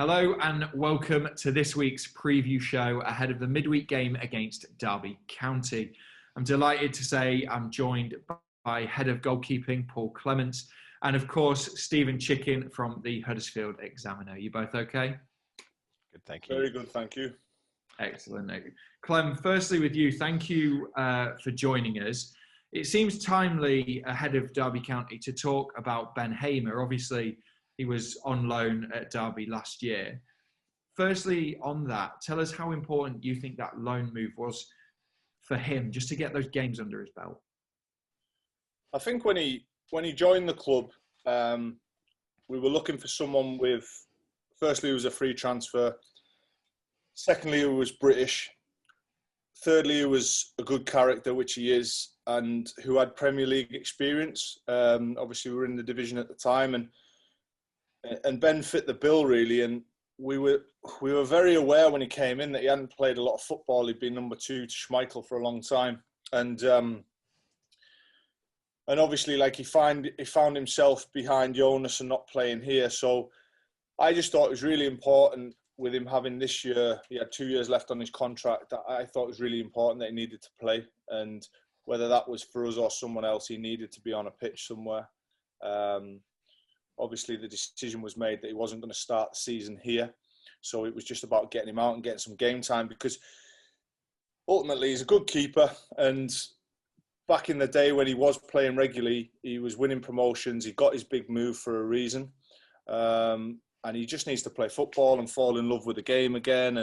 Hello and welcome to this week's preview show ahead of the midweek game against Derby County. I'm delighted to say I'm joined by Head of Goalkeeping, Paul Clements, and of course, Stephen Chicken from the Huddersfield Examiner. You both okay? Good, thank you. Very good, thank you. Excellent. Clem, firstly with you, thank you for joining us. It seems timely ahead of Derby County to talk about Ben Hamer. Obviously, he was on loan at Derby last year. Firstly, on that, tell us how important you think that loan move was for him, just to get those games under his belt. I think when he joined the club, we were looking for someone with, firstly, who was a free transfer. Secondly, who was British. Thirdly, who was a good character, which he is, and who had Premier League experience. Obviously, we were in the division at the time, and Ben fit the bill really. And we were very aware when he came in that he hadn't played a lot of football. He'd been number 2 to Schmeichel for a long time, and obviously, like he found himself behind Jonas and not playing here. So I just thought it was really important with him having this year. He had 2 years left on his contract. I thought it was really important that he needed to play, and whether that was for us or someone else, he needed to be on a pitch somewhere. Obviously, the decision was made that he wasn't going to start the season here. So it was just about getting him out and getting some game time, because ultimately he's a good keeper. And back in the day when he was playing regularly, he was winning promotions. He got his big move for a reason. And he just needs to play football and fall in love with the game again.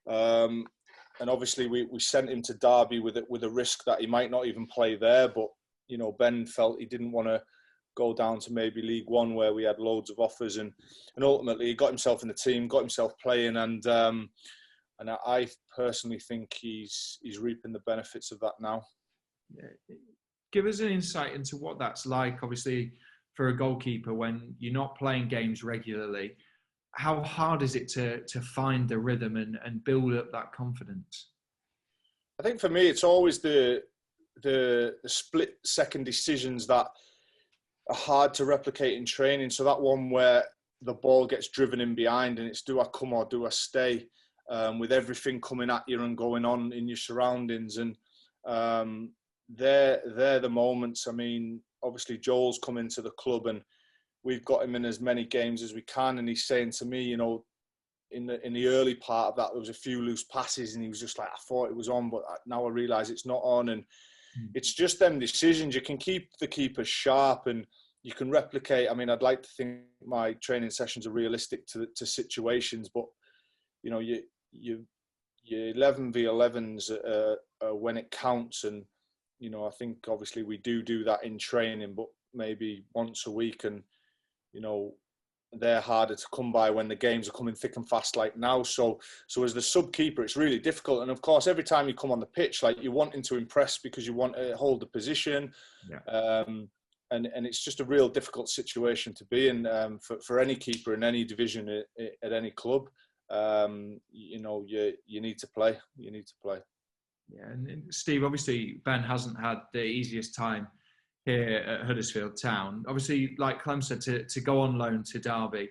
And obviously we sent him to Derby with a risk that he might not even play there. But, you know, Ben felt he didn't want to go down to maybe League One where we had loads of offers, and ultimately he got himself in the team, got himself playing, and I personally think he's reaping the benefits of that now. Yeah. Give us an insight into what that's like, obviously, for a goalkeeper when you're not playing games regularly. How hard is it to find the rhythm and build up that confidence? I think for me it's always the split second decisions that are hard to replicate in training. So that one where the ball gets driven in behind and it's do I come or do I stay, with everything coming at you and going on in your surroundings. And they're the moments. I mean, obviously Joel's come into the club and we've got him in as many games as we can. And he's saying to me, you know, in the early part of that, there was a few loose passes and he was just like, I thought it was on, but now I realise it's not on. And it's just them decisions. You can keep the keepers sharp and you can replicate. I mean, I'd like to think my training sessions are realistic to situations, but you know, your 11v11s when it counts. And you know, I think obviously we do that in training, but maybe once a week. And you know, they're harder to come by when the games are coming thick and fast like now. So as the sub keeper, it's really difficult. And of course, every time you come on the pitch, like you're wanting to impress because you want to hold the position. Yeah. And it's just a real difficult situation to be in for any keeper in any division at any club. You know, you need to play. You need to play. Yeah, and Steve, obviously Ben hasn't had the easiest time here at Huddersfield Town. Obviously, like Clem said, to go on loan to Derby,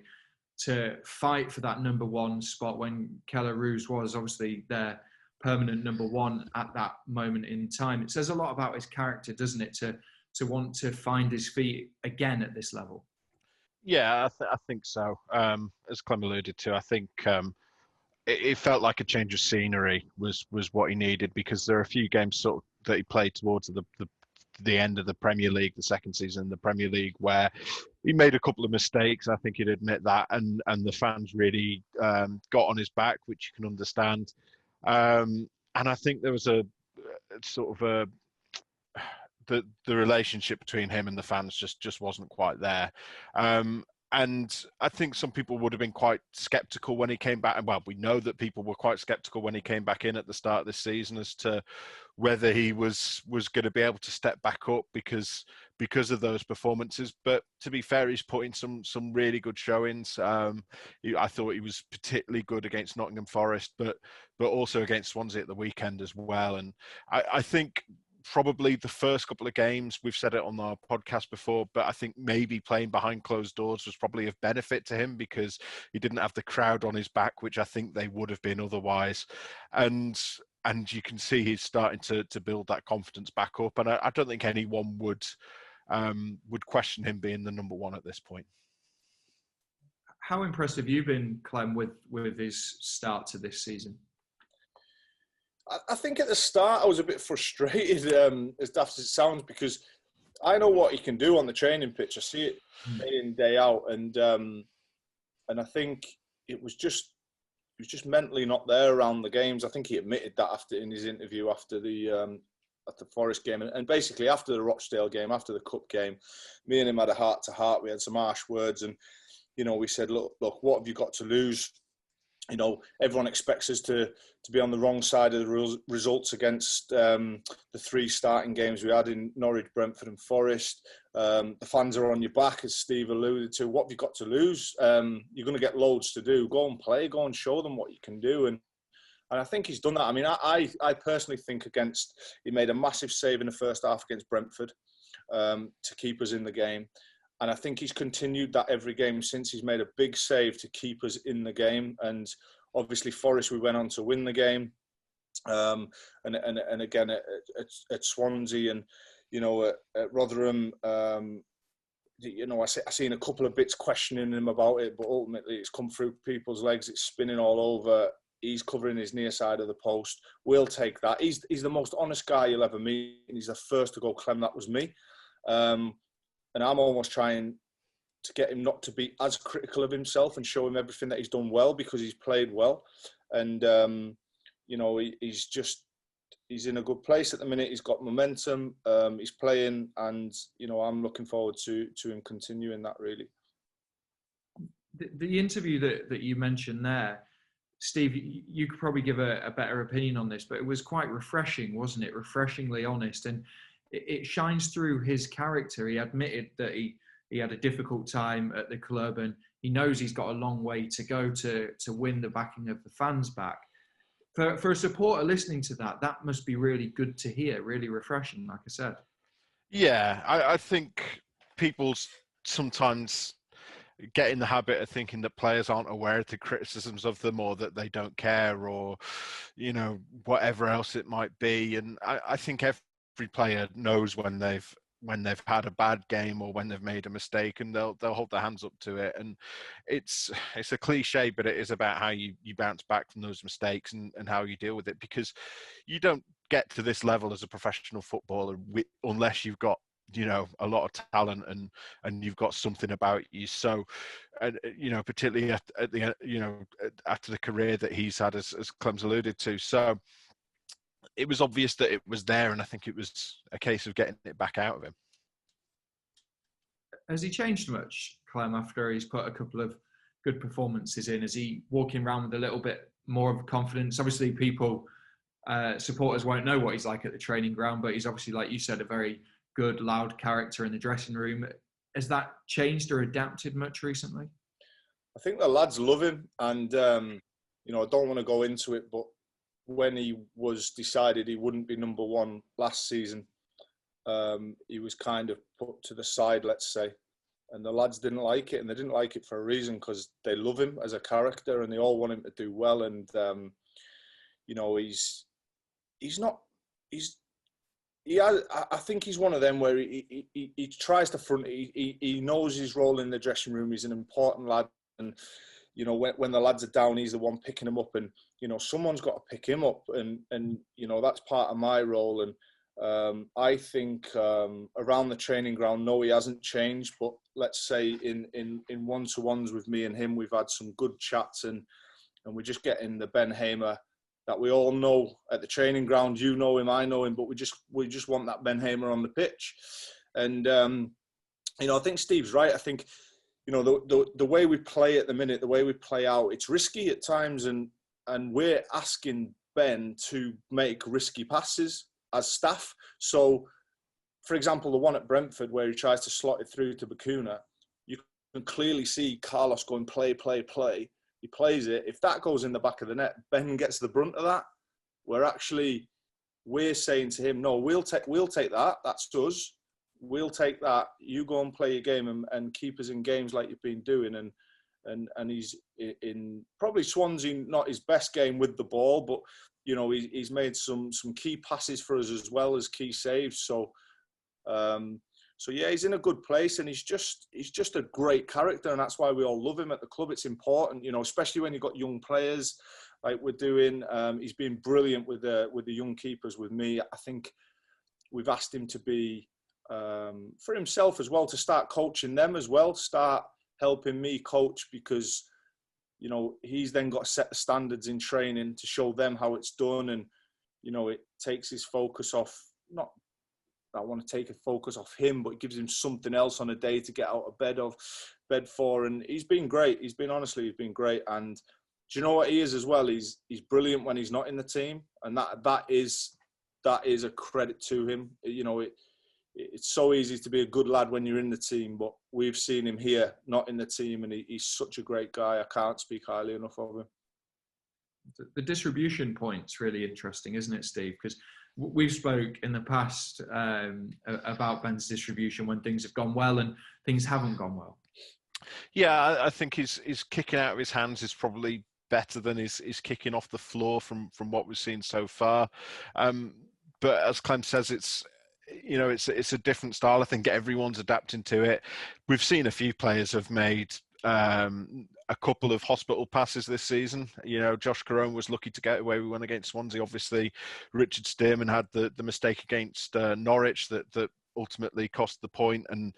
to fight for that number 1 spot when Keller Roos was obviously their permanent number 1 at that moment in time. It says a lot about his character, doesn't it, to want to find his feet again at this level? Yeah, I think so. As Clem alluded to, I think it felt like a change of scenery was what he needed, because there are a few games sort of that he played towards the end of the Premier League, the second season in the Premier League, where he made a couple of mistakes. I think he'd admit that, and the fans really got on his back, which you can understand. And I think there was a sort of the relationship between him and the fans just wasn't quite there. And I think some people would have been quite sceptical when he came back. Well, we know that people were quite sceptical when he came back in at the start of this season as to whether he was going to be able to step back up because of those performances. But to be fair, he's put in some really good showings. I thought he was particularly good against Nottingham Forest, but also against Swansea at the weekend as well. And I think probably the first couple of games, we've said it on our podcast before, but I think maybe playing behind closed doors was probably of benefit to him because he didn't have the crowd on his back, which I think they would have been otherwise. And you can see he's starting to build that confidence back up. And I don't think anyone would question him being the number one at this point. How impressed have you been, Clem, with his start to this season? I think at the start I was a bit frustrated, as daft as it sounds, because I know what he can do on the training pitch. I see it day in, day out, and I think it was just mentally not there around the games. I think he admitted that in his interview after the Forest game, and basically after the Rochdale game, after the cup game, me and him had a heart to heart. We had some harsh words, and we said, look, what have you got to lose? Everyone expects us to be on the wrong side of the results against the three starting games we had in Norwich, Brentford and Forest. The fans are on your back, as Steve alluded to. What have you got to lose? You're going to get loads to do. Go and play. Go and show them what you can do. And I think he's done that. I mean, I personally think he made a massive save in the first half against Brentford to keep us in the game. And I think he's continued that every game since. He's made a big save to keep us in the game. And obviously, Forest, we went on to win the game. And again, at Swansea and, at Rotherham, I seen a couple of bits questioning him about it, but ultimately it's come through people's legs. It's spinning all over. He's covering his near side of the post. We'll take that. He's the most honest guy you'll ever meet. And he's the first to go, Clem, that was me. And I'm almost trying to get him not to be as critical of himself and show him everything that he's done well, because he's played well. And, he's in a good place at the minute. He's got momentum. He's playing. And, I'm looking forward to him continuing that, really. The interview that you mentioned there, Steve, you could probably give a better opinion on this, but it was quite refreshing, wasn't it? Refreshingly honest. And it shines through his character. He admitted that he had a difficult time at the club, and he knows he's got a long way to go to win the backing of the fans back. For a supporter listening to that must be really good to hear, really refreshing, like I said. Yeah, I think people sometimes get in the habit of thinking that players aren't aware of the criticisms of them, or that they don't care, or, whatever else it might be. And I think every player knows when they've had a bad game or when they've made a mistake, and they'll hold their hands up to it. And it's a cliche, but it is about how you bounce back from those mistakes and how you deal with it, because you don't get to this level as a professional footballer unless you've got a lot of talent and you've got something about you. So, particularly at the after the career that he's had, as Clem's alluded to. So it was obvious that it was there, and I think it was a case of getting it back out of him. Has he changed much, Clem, after he's put a couple of good performances in? Is he walking around with a little bit more of confidence? Obviously, supporters won't know what he's like at the training ground, but he's obviously, like you said, a very good, loud character in the dressing room. Has that changed or adapted much recently? I think the lads love him, and I don't want to go into it, but when he was decided he wouldn't be number one last season, he was kind of put to the side, let's say. And the lads didn't like it, and they didn't like it for a reason, because they love him as a character and they all want him to do well. And, I think he's one of them where he tries to front, he knows his role in the dressing room. He's an important lad. And, when the lads are down, he's the one picking them up, and, someone's got to pick him up, and that's part of my role. And I think around the training ground, no, he hasn't changed, but let's say in one-to-ones with me and him, we've had some good chats, and we're just getting the Ben Hamer that we all know at the training ground. You know him, I know him, but we just want that Ben Hamer on the pitch. And I think Steve's right. I think the way we play at the minute, the way we play out, it's risky at times, and we're asking Ben to make risky passes as staff. So, for example, the one at Brentford where he tries to slot it through to Bakuna, you can clearly see Carlos going play. He plays it. If that goes in the back of the net, Ben gets the brunt of that. We're we're saying to him, no, we'll take that. That's us. We'll take that. You go and play your game and keep us in games like you've been doing. And he's in probably Swansea, not his best game with the ball, but you know, he's made some key passes for us as well as key saves. So yeah, he's in a good place, and he's just a great character, and that's why we all love him at the club. It's important, you know, especially when you've got young players like we're doing. He's been brilliant with the young keepers with me. I think we've asked him to be for himself as well, to start coaching them as well, start helping me coach, because you know, he's then got to set the standards in training to show them how it's done. And, you know, it takes his focus off, not that I want to take a focus off him, but it gives him something else on a day to get out of bed for. And he's been great. He's been great. And do you know what he is as well? He's brilliant when he's not in the team. And that is a credit to him. You know, it's so easy to be a good lad when you're in the team, but we've seen him here, not in the team, and he's such a great guy. I can't speak highly enough of him. The distribution point's really interesting, isn't it, Steve? Because we've spoke in the past about Ben's distribution when things have gone well and things haven't gone well. Yeah, I think his kicking out of his hands is probably better than his kicking off the floor from what we've seen so far. But as Clem says, it's a different style. I think everyone's adapting to it. We've seen a few players have made a couple of hospital passes this season. You know, Josh Carone was lucky to get away with one against Swansea. Obviously, Richard Stearman had the mistake against Norwich that ultimately cost the point. And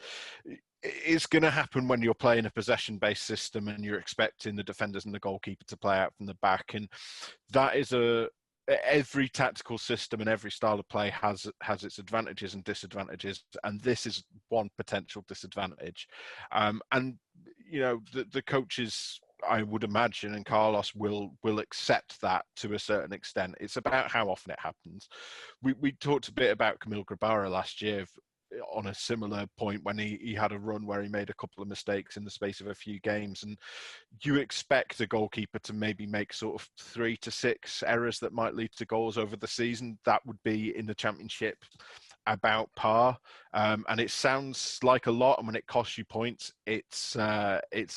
it's going to happen when you're playing a possession-based system and you're expecting the defenders and the goalkeeper to play out from the back. And that is every tactical system and every style of play has its advantages and disadvantages, and this is one potential disadvantage. And you know, the coaches, I would imagine, and Carlos will accept that to a certain extent. It's about how often it happens. We talked a bit about Camille Grabara last year on a similar point when he had a run where he made a couple of mistakes in the space of a few games, and you expect a goalkeeper to maybe make sort of 3 to 6 errors that might lead to goals over the season. That would be in the Championship about par, and it sounds like a lot, and when it costs you points, it's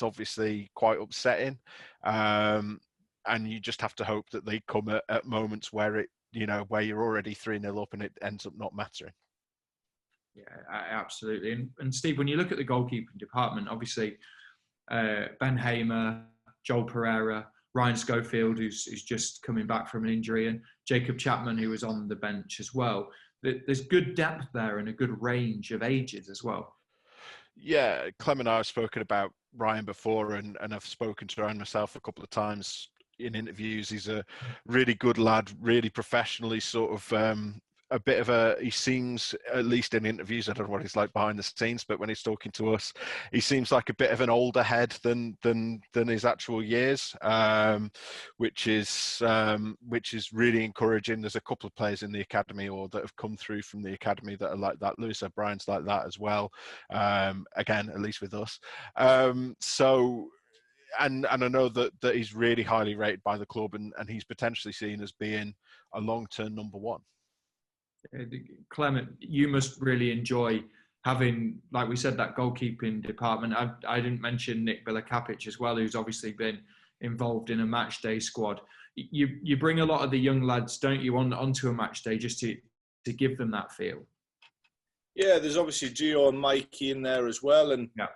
obviously quite upsetting, and you just have to hope that they come at moments where where you're already 3-0 up and it ends up not mattering. Yeah, absolutely. And Steve, when you look at the goalkeeping department, obviously Ben Hamer, Joel Pereira, Ryan Schofield, who's just coming back from an injury, and Jacob Chapman, who was on the bench as well. There's good depth there and a good range of ages as well. Yeah, Clem and I have spoken about Ryan before, and I've spoken to Ryan myself a couple of times in interviews. He's a really good lad, really professional. He's sort of a bit of he seems, at least in interviews, I don't know what he's like behind the scenes, but when he's talking to us, he seems like a bit of an older head than his actual years, which is really encouraging. There's a couple of players in the academy or that have come through from the academy that are like that. Lewis O'Brien's like that as well. Again, at least with us. So. And I know that he's really highly rated by the club, and he's potentially seen as being a long-term number one. Clement, you must really enjoy having, like we said, that goalkeeping department. I didn't mention Nick Bilakapic as well, who's obviously been involved in a match day squad. You bring a lot of the young lads, don't you, onto a match day just to give them that feel? Yeah, there's obviously Gio and Mikey in there as well, and yeah.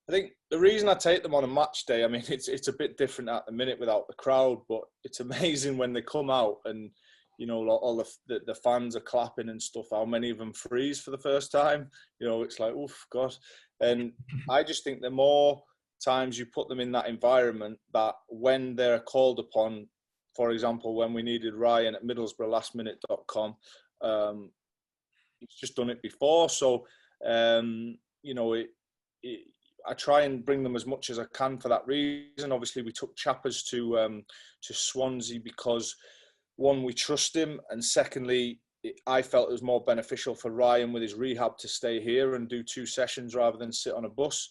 I think the reason I take them on a match day, I mean, it's a bit different at the minute without the crowd, but it's amazing when they come out and, you know, all the fans are clapping and stuff, how many of them freeze for the first time. You know, it's like, oof, God. And I just think the more times you put them in that environment, that when they're called upon, for example, when we needed Ryan at middlesbroughlastminute.com, he's just done it before. So, you know, I try and bring them as much as I can for that reason. Obviously, we took Chappers to Swansea because, one, we trust him, and secondly, I felt it was more beneficial for Ryan with his rehab to stay here and do 2 sessions rather than sit on a bus.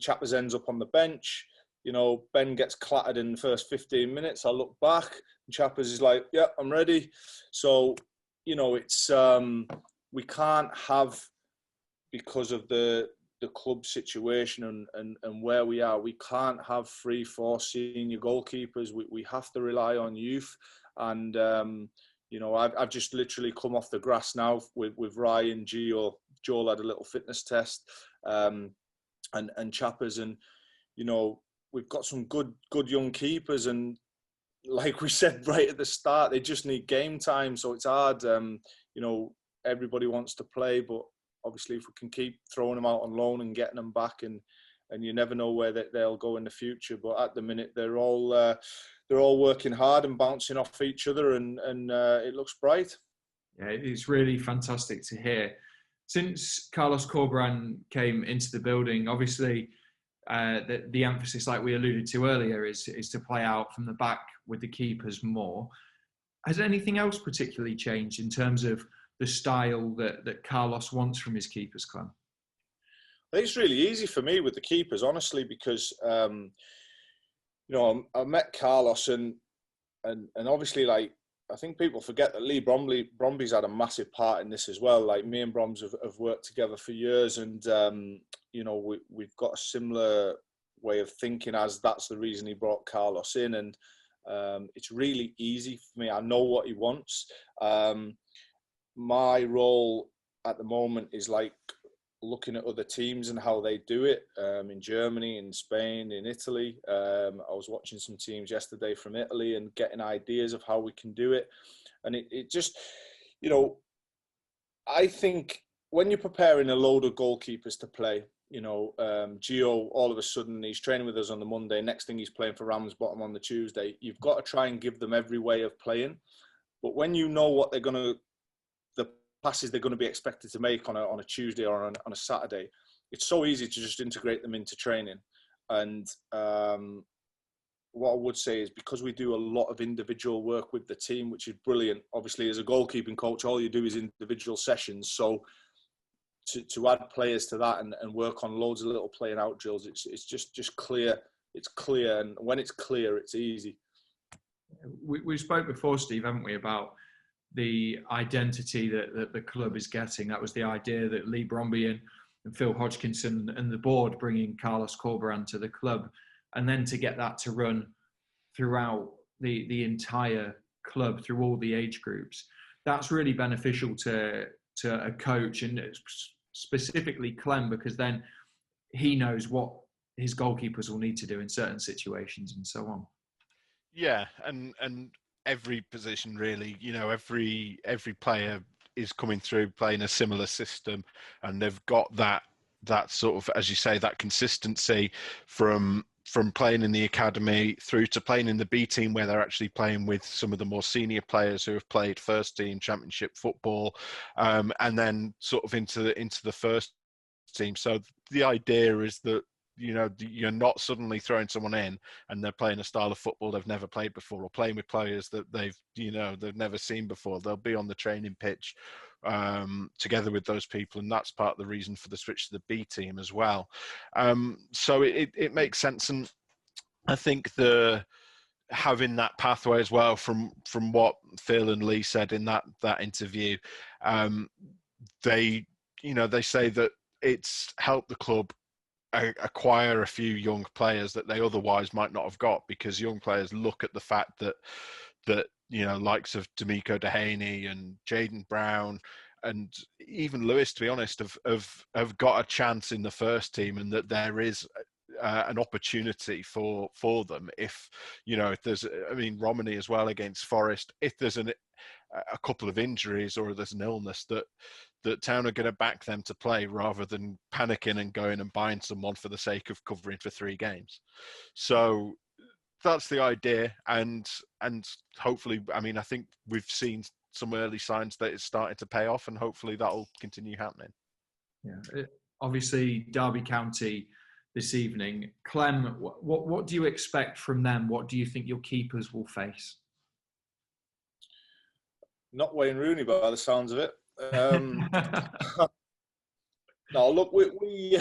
Chappers ends up on the bench. you know, Ben gets clattered in the first 15 minutes. I look back, and Chappers is like, yeah, I'm ready. So, you know, it's we can't have, because of the club situation and where we are, we can't have 3-4 senior goalkeepers. We have to rely on youth. And you know, I've just literally come off the grass now with Ryan, Gio. Joel had a little fitness test, and Chappers, and you know, we've got some good young keepers, and like we said right at the start, they just need game time. So it's hard. You know, everybody wants to play, but obviously if we can keep throwing them out on loan and getting them back, and you never know where they'll go in the future. But at the minute, they're all working hard and bouncing off each other, and it looks bright. Yeah, it's really fantastic to hear. Since Carlos Corberán came into the building, obviously the emphasis, like we alluded to earlier, is to play out from the back with the keepers more. Has anything else particularly changed in terms of the style that Carlos wants from his keepers, Clem? I think it's really easy for me with the keepers, honestly, because you know, I met Carlos, and obviously, like, I think people forget that Lee Bromby's had a massive part in this as well. Like, me and Broms have worked together for years, and you know, we've got a similar way of thinking, as that's the reason he brought Carlos in. And it's really easy for me. I know what he wants. My role at the moment is like looking at other teams and how they do it, in Germany, in Spain, in Italy. I was watching some teams yesterday from Italy and getting ideas of how we can do it. And it just, you know, I think when you're preparing a load of goalkeepers to play, you know, Gio, all of a sudden, he's training with us on the Monday. Next thing, he's playing for Ramsbottom on the Tuesday. You've got to try and give them every way of playing. But when you know what the passes they're going to be expected to make on a Tuesday or on a Saturday, it's so easy to just integrate them into training. And what I would say is, because we do a lot of individual work with the team, which is brilliant. Obviously, as a goalkeeping coach, all you do is individual sessions. So to add players to that and work on loads of little playing out drills, it's just clear. It's clear, and when it's clear, it's easy. We spoke before, Steve, haven't we, about the identity that the club is getting. That was the idea that Lee Bromby and Phil Hodgkinson and the board bringing Carlos Corberán to the club, and then to get that to run throughout the entire club, through all the age groups. That's really beneficial to a coach, and specifically Clem, because then he knows what his goalkeepers will need to do in certain situations and so on. Yeah, and every position, really, you know, every player is coming through playing a similar system, and they've got that sort of, as you say, that consistency from playing in the academy through to playing in the B team, where they're actually playing with some of the more senior players who have played first team championship football, and then sort of into the first team. So the idea is that, you know, you're not suddenly throwing someone in and they're playing a style of football they've never played before, or playing with players that they've never seen before. They'll be on the training pitch together with those people, and that's part of the reason for the switch to the B team as well. So it makes sense, and I think having that pathway as well, from what Phil and Lee said in that interview, they say that it's helped the club acquire a few young players that they otherwise might not have got, because young players look at the fact that you know, likes of D'Amico Dehaney and Jaden Brown and even Lewis, to be honest, have got a chance in the first team, and that there is an opportunity for them if there's, I mean, Romani as well against Forest, if there's a couple of injuries or there's an illness, that Town are going to back them to play rather than panicking and going and buying someone for the sake of covering for 3 games. So that's the idea, and hopefully, I mean, I think we've seen some early signs that it's starting to pay off, and hopefully that'll continue happening. Yeah, obviously Derby County this evening. Clem, what do you expect from them? What do you think your keepers will face? Not Wayne Rooney, by the sounds of it. No, look, we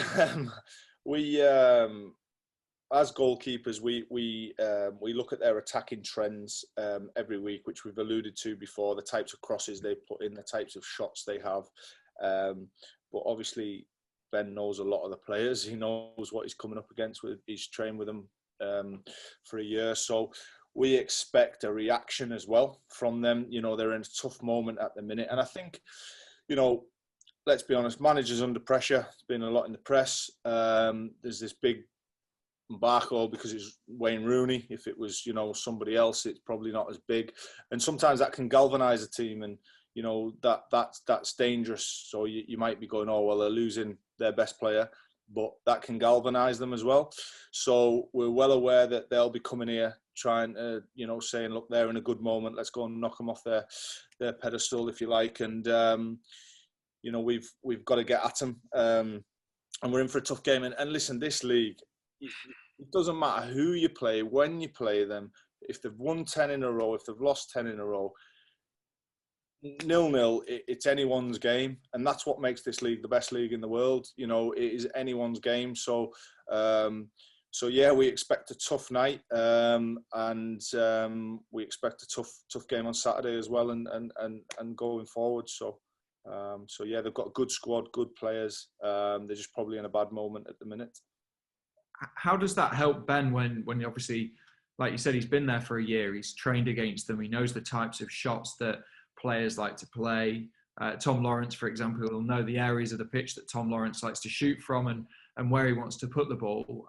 as goalkeepers, we look at their attacking trends every week, which we've alluded to before. The types of crosses they put in, the types of shots they have. But obviously, Ben knows a lot of the players. He knows what he's coming up against. He's trained with them for a year, so we expect a reaction as well from them. You know, they're in a tough moment at the minute, and I think, you know, let's be honest, managers under pressure. There's been a lot in the press. There's this big embargo because it's Wayne Rooney. If it was, you know, somebody else, it's probably not as big. And sometimes that can galvanise a team, and you know that's dangerous. So you might be going, oh well, they're losing their best player, but that can galvanise them as well. So we're well aware that they'll be coming here trying to, you know, saying, look, they're in a good moment. Let's go and knock them off their pedestal, if you like. And you know, we've got to get at them, and we're in for a tough game. And listen, this league, it doesn't matter who you play, when you play them. If they've won 10 in a row, if they've lost 10 in a row, 0-0, it's anyone's game, and that's what makes this league the best league in the world. You know, it is anyone's game. So, yeah, we expect a tough night, and we expect a tough game on Saturday as well, and going forward. So yeah, they've got a good squad, good players. They're just probably in a bad moment at the minute. How does that help Ben when obviously, like you said, he's been there for a year, he's trained against them, he knows the types of shots that players like to play. Tom Lawrence, for example, will know the areas of the pitch that Tom Lawrence likes to shoot from and where he wants to put the ball.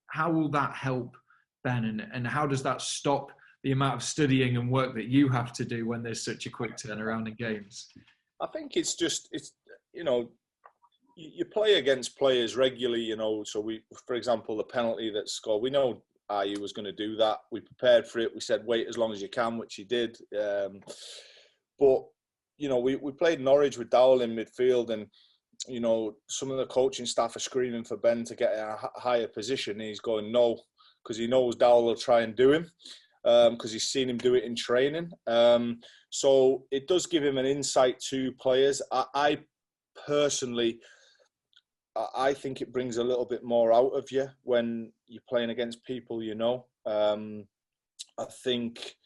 How will that help Ben, and how does that stop the amount of studying and work that you have to do when there's such a quick turnaround in games? I think it's you know, you play against players regularly, you know. So for example, the penalty that scored, we know Ayew was going to do that. We prepared for it. We said wait as long as you can, which he did. But you know, we played Norwich with Dowell in midfield, and you know, some of the coaching staff are screaming for Ben to get a higher position. And he's going no, because he knows Dowell will try and do him, because he's seen him do it in training. So it does give him an insight to players. I personally, I think it brings a little bit more out of you when you're playing against people, you know. I think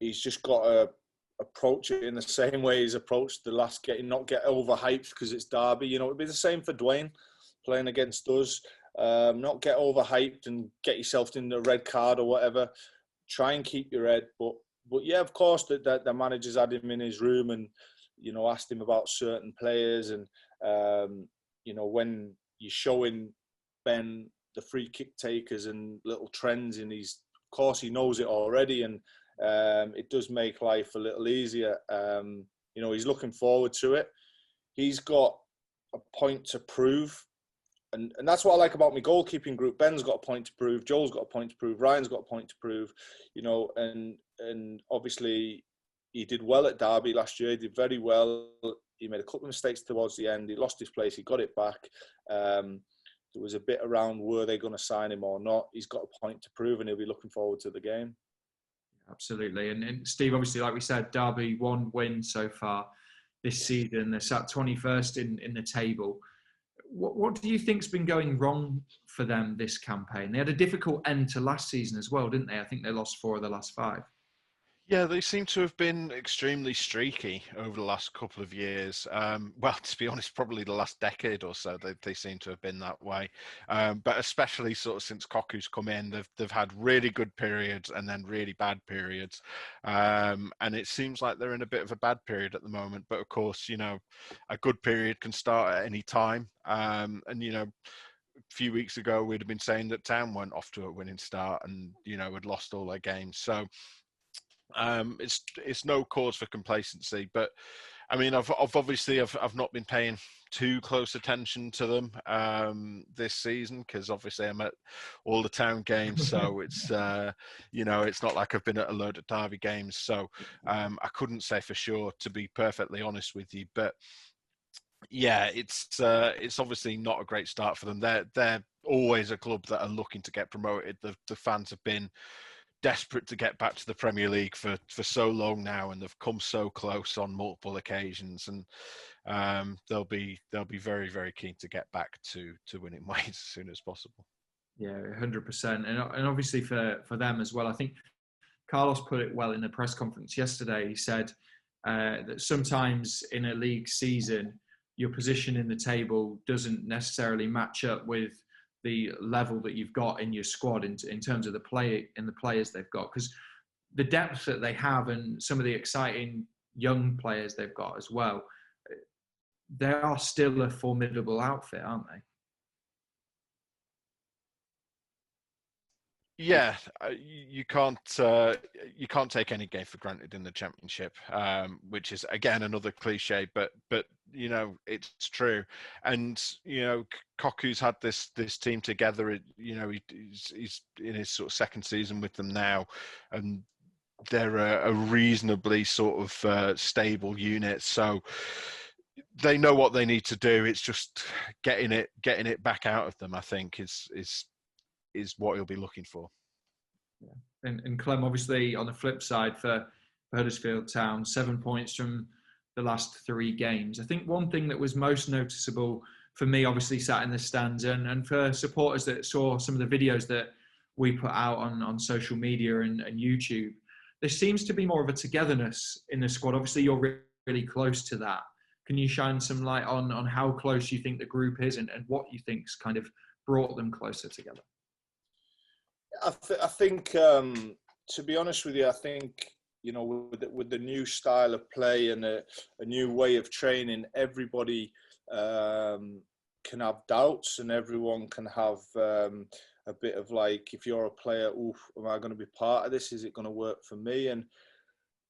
he's just got to approach it in the same way he's approached the last game, not get overhyped because it's Derby. You know, it'd be the same for Dwayne playing against us. Not get overhyped and get yourself in the red card or whatever. Try and keep your head. But yeah, of course, the managers had him in his room and, you know, asked him about certain players. And, you know, when you're showing Ben the free kick takers and little trends in his, of course, he knows it already. And it does make life a little easier. You know, he's looking forward to it. He's got a point to prove. And that's what I like about my goalkeeping group. Ben's got a point to prove. Joel's got a point to prove. Ryan's got a point to prove. You know, and obviously he did well at Derby last year. He did very well. He made a couple of mistakes towards the end. He lost his place. He got it back. There was a bit around were they going to sign him or not. He's got a point to prove, and he'll be looking forward to the game. Absolutely. And Steve, obviously, like we said, Derby, 1 win so far this season. They're sat 21st in the table. What do you think's been going wrong for them this campaign? They had a difficult end to last season as well, didn't they? I think they lost 4 of the last 5. Yeah, they seem to have been extremely streaky over the last couple of years. Well, to be honest, probably the last decade or so, they seem to have been that way. But especially sort of since Koku's come in, they've had really good periods and then really bad periods. And it seems like they're in a bit of a bad period at the moment. But of course, you know, a good period can start at any time. And, you know, a few weeks ago, we'd have been saying that Town went off to a winning start and, you know, had lost all their games. So, it's no cause for complacency, but I mean, I've not been paying too close attention to them this season because obviously I'm at all the Town games, so it's you know, it's not like I've been at a load of Derby games, so I couldn't say for sure, to be perfectly honest with you, but yeah, it's obviously not a great start for them. They're always a club that are looking to get promoted. The fans have been desperate to get back to the Premier League for so long now, and they've come so close on multiple occasions, and they'll be very, very keen to get back to winning ways as soon as possible. Yeah, 100%. And obviously for them as well, I think Carlos put it well in the press conference yesterday. He said that sometimes in a league season, your position in the table doesn't necessarily match up with the level that you've got in your squad in terms of the players they've got, because the depth that they have and some of the exciting young players they've got as well, they are still a formidable outfit, aren't they? Yeah, you can't take any game for granted in the Championship, which is again another cliche, but you know it's true. And you know, Koku's had this team together. You know, he's in his sort of second season with them now, and they're a reasonably sort of stable unit. So they know what they need to do. It's just getting it back out of them, I think, is what he'll be looking for. Yeah. And Clem, obviously, on the flip side for Huddersfield Town, 7 points from the last 3 games. I think one thing that was most noticeable for me, obviously sat in the stands, and for supporters that saw some of the videos that we put out on social media and YouTube, there seems to be more of a togetherness in the squad. Obviously, you're really close to that. Can you shine some light on how close you think the group is and what you think's kind of brought them closer together? I think, to be honest with you, I think, you know, with the new style of play and a new way of training, everybody can have doubts, and everyone can have a bit of like, if you're a player, am I going to be part of this? Is it going to work for me? And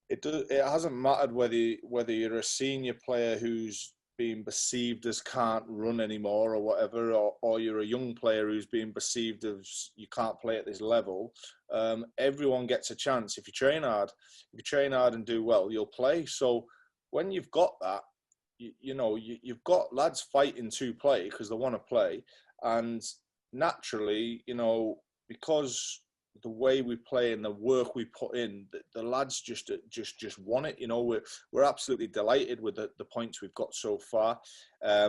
it hasn't mattered whether you're a senior player who's being perceived as can't run anymore or whatever, or you're a young player who's being perceived as you can't play at this level. Everyone gets a chance if you train hard. If you train hard and do well, you'll play. So when you've got that, you've got lads fighting to play because they want to play, and naturally, you know, because the way we play and the work we put in, the lads just want it. You know, we're absolutely delighted with the points we've got so far. I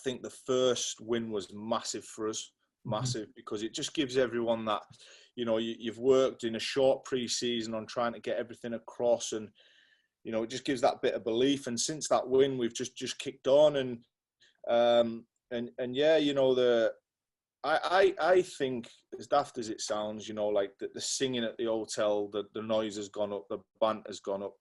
think the first win was massive for us, massive, because it just gives everyone that, you know, you've worked in a short pre-season on trying to get everything across, and you know, it just gives that bit of belief. And since that win, we've just kicked on, and yeah, you know, I think, as daft as it sounds, you know, like the singing at the hotel, the noise has gone up, the band has gone up,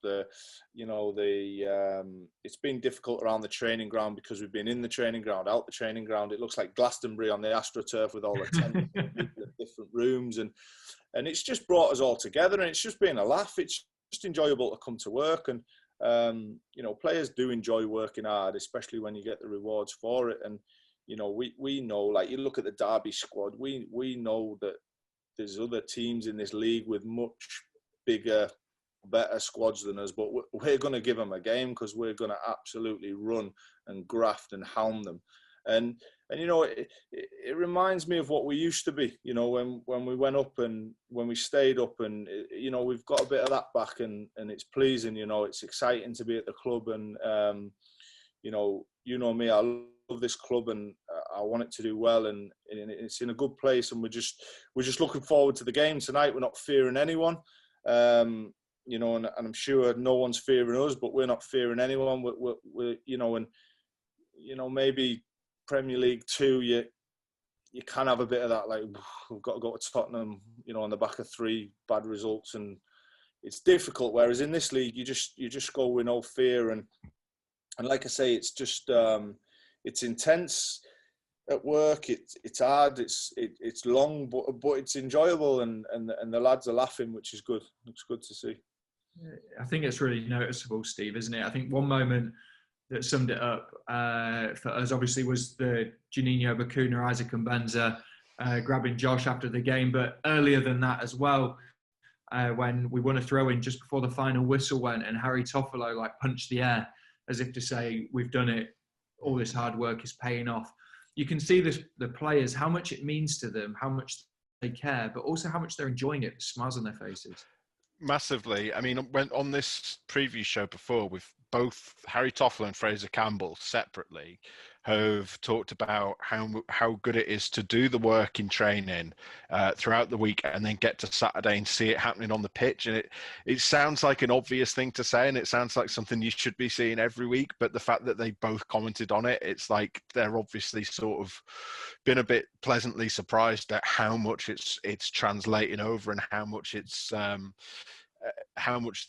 it's been difficult around the training ground because we've been in the training ground, out the training ground. It looks like Glastonbury on the AstroTurf with all the tents in different rooms, and it's just brought us all together, and it's just been a laugh. It's just enjoyable to come to work, and you know, players do enjoy working hard, especially when you get the rewards for it. And you know, we know, like, you look at the Derby squad, we know that there's other teams in this league with much bigger, better squads than us, but we're going to give them a game because we're going to absolutely run and graft and hound them. And you know, it reminds me of what we used to be, you know, when we went up and when we stayed up, and you know, we've got a bit of that back, and it's pleasing. You know, it's exciting to be at the club, and you know me, I love this club, and I want it to do well, and it's in a good place, and we're just looking forward to the game tonight. We're not fearing anyone, you know, and I'm sure no one's fearing us, but we're not fearing anyone. We're you know, and you know, maybe Premier League 2, you can have a bit of that, like, we've got to go to Tottenham, you know, on the back of 3 bad results, and it's difficult. Whereas in this league, you just go with no fear, and like I say, it's just it's intense at work. It's hard. It's long, but it's enjoyable, and the lads are laughing, which is good. It's good to see. I think it's really noticeable, Steve, isn't it? I think one moment that summed it up for us, obviously, was the Juninho, Bacuna, Isaac and Benza grabbing Josh after the game. But earlier than that as well, when we won a throw-in just before the final whistle went, and Harry Toffolo like punched the air as if to say, we've done it, all this hard work is paying off. You can see the players, how much it means to them, how much they care, but also how much they're enjoying it, smiles on their faces. Massively. I mean, when on this preview show before, both Harry Toffler and Fraser Campbell separately have talked about how good it is to do the work in training throughout the week and then get to Saturday and see it happening on the pitch. And it sounds like an obvious thing to say, and it sounds like something you should be seeing every week. But the fact that they both commented on it, it's like they're obviously sort of been a bit pleasantly surprised at how much it's translating over and how much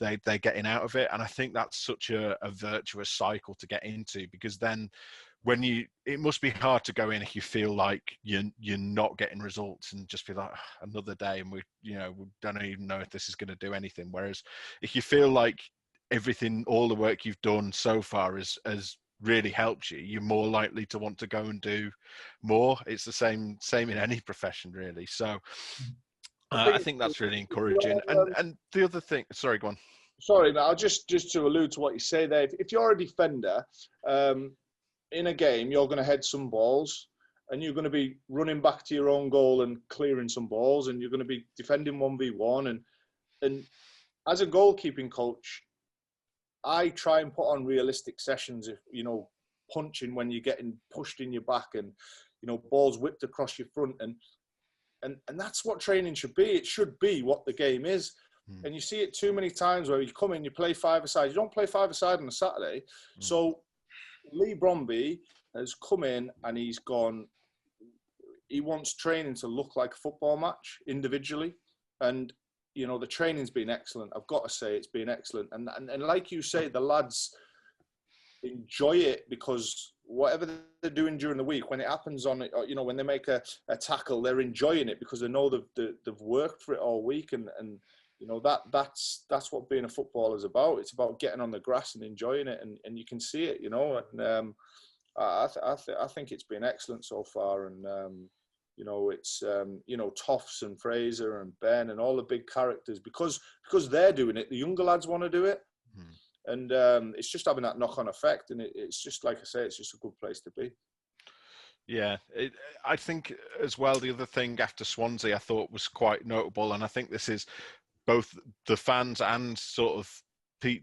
they're getting out of it. And I think that's such a virtuous cycle to get into, because then it must be hard to go in if you feel like you're not getting results and just be like, another day and we don't even know if this is going to do anything. Whereas if you feel like all the work you've done so far has really helped you, you're more likely to want to go and do more. It's the same in any profession, really. So I think that's really encouraging. And the other thing, sorry, go on. Sorry, Matt, I'll just to allude to what you say there. If you're a defender, in a game, you're going to head some balls and you're going to be running back to your own goal and clearing some balls, and you're going to be defending 1v1. And as a goalkeeping coach, I try and put on realistic sessions, if punching when you're getting pushed in your back and, balls whipped across your front. And that's what training should be. It should be what the game is. And you see it too many times where you come in, you play five-a-side. You don't play five-a-side on a Saturday. So Lee Bromby has come in and he wants training to look like a football match individually. And, the training's been excellent. I've got to say it's been excellent. And like you say, the lads enjoy it, because whatever they're doing during the week, when it happens on it, when they make a tackle, they're enjoying it because they know they've worked for it all week. And that's what being a footballer is about. It's about getting on the grass and enjoying it, and you can see it, and I think it's been excellent so far. And it's Toffs and Fraser and Ben and all the big characters, because they're doing it, the younger lads want to do it. And it's just having that knock-on effect, and it's just, like I say, it's just a good place to be. Yeah, I think as well, the other thing after Swansea I thought was quite notable, and I think this is both the fans and sort of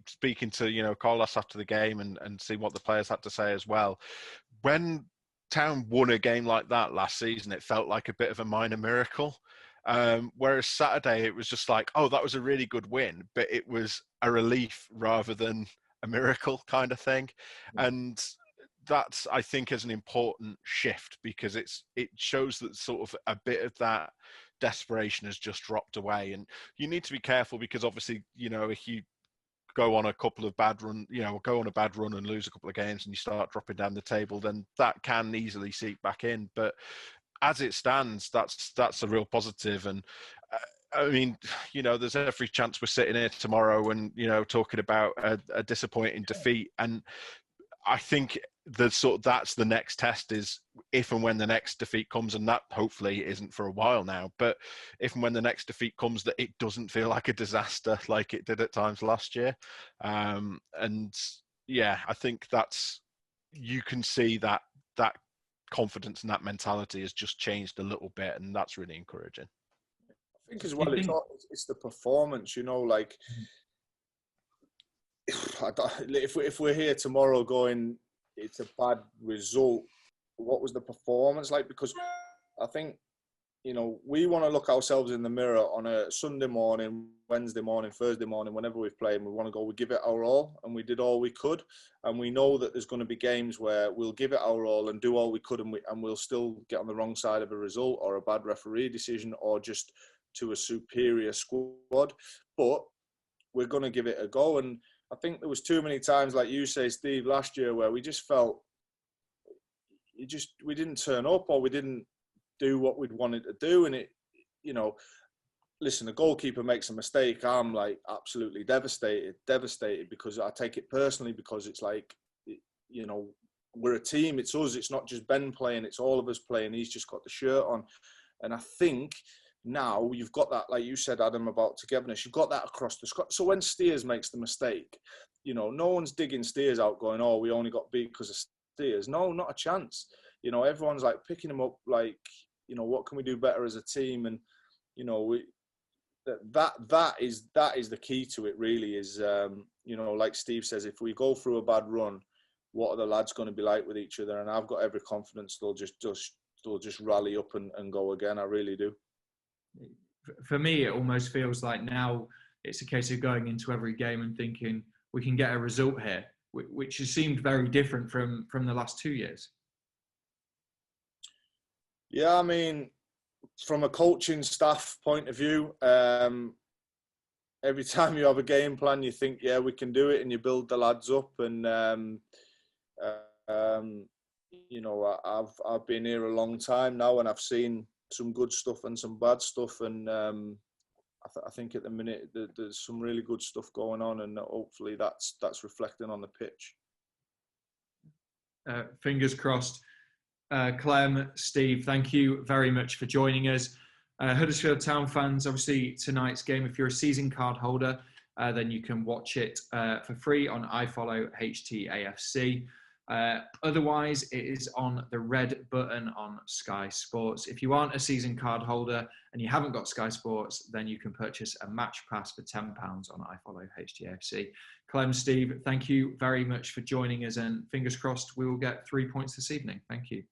speaking to, Carlos after the game and seeing what the players had to say as well. When Town won a game like that last season, it felt like a bit of a minor miracle. Whereas Saturday, it was just like, oh, that was a really good win, but it was a relief rather than a miracle kind of thing. And that's, I think, is an important shift, because it shows that sort of a bit of that desperation has just dropped away. And you need to be careful, because obviously, if you go on a couple of bad run, go on a bad run and lose a couple of games and you start dropping down the table, then that can easily seep back in. But as it stands, that's a real positive. And I mean, there's every chance we're sitting here tomorrow and, talking about a disappointing defeat. And I think that's the next test, is if and when the next defeat comes, and that hopefully isn't for a while now, but if and when the next defeat comes, that it doesn't feel like a disaster like it did at times last year. And yeah, I think you can see that confidence and that mentality has just changed a little bit, and that's really encouraging. I think as well, it's the performance, like if we're here tomorrow going, it's a bad result, what was the performance like? Because I think, we want to look ourselves in the mirror on a Sunday morning, Wednesday morning, Thursday morning, whenever we've played, and we want to go, we give it our all, and we did all we could. And we know that there's going to be games where we'll give it our all and do all we could, and we'll still get on the wrong side of a result or a bad referee decision or just to a superior squad. But we're going to give it a go. And I think there was too many times, like you say, Steve, last year, where we just felt we didn't turn up, or we didn't do what we'd wanted to do. And listen, the goalkeeper makes a mistake, I'm like absolutely devastated, because I take it personally, because it's like, we're a team, it's us, it's not just Ben playing, it's all of us playing. He's just got the shirt on. And I think now you've got that, like you said, Adam, about togetherness, you've got that across the squad. So when Steers makes the mistake, no one's digging Steers out going, oh, we only got beat because of Steers. No, not a chance. Everyone's like picking him up, like, what can we do better as a team? And, that is the key to it, really, is, you know, like Steve says, if we go through a bad run, what are the lads going to be like with each other? And I've got every confidence they'll just rally up and go again. I really do. For me, it almost feels like now it's a case of going into every game and thinking we can get a result here, which has seemed very different from the last 2 years. Yeah, I mean, from a coaching staff point of view, every time you have a game plan, you think, yeah, we can do it, and you build the lads up. And you know, I've been here a long time now, and I've seen some good stuff and some bad stuff. And I think at the minute there's some really good stuff going on, and hopefully that's reflecting on the pitch. Fingers crossed. Clem, Steve, thank you very much for joining us. Huddersfield Town fans, obviously tonight's game, if you're a season card holder, then you can watch it for free on iFollow HTAFC. Otherwise, it is on the red button on Sky Sports. If you aren't a season card holder and you haven't got Sky Sports, then you can purchase a match pass for £10 on iFollow HTAFC. Clem, Steve, thank you very much for joining us, and fingers crossed we will get 3 points this evening. Thank you.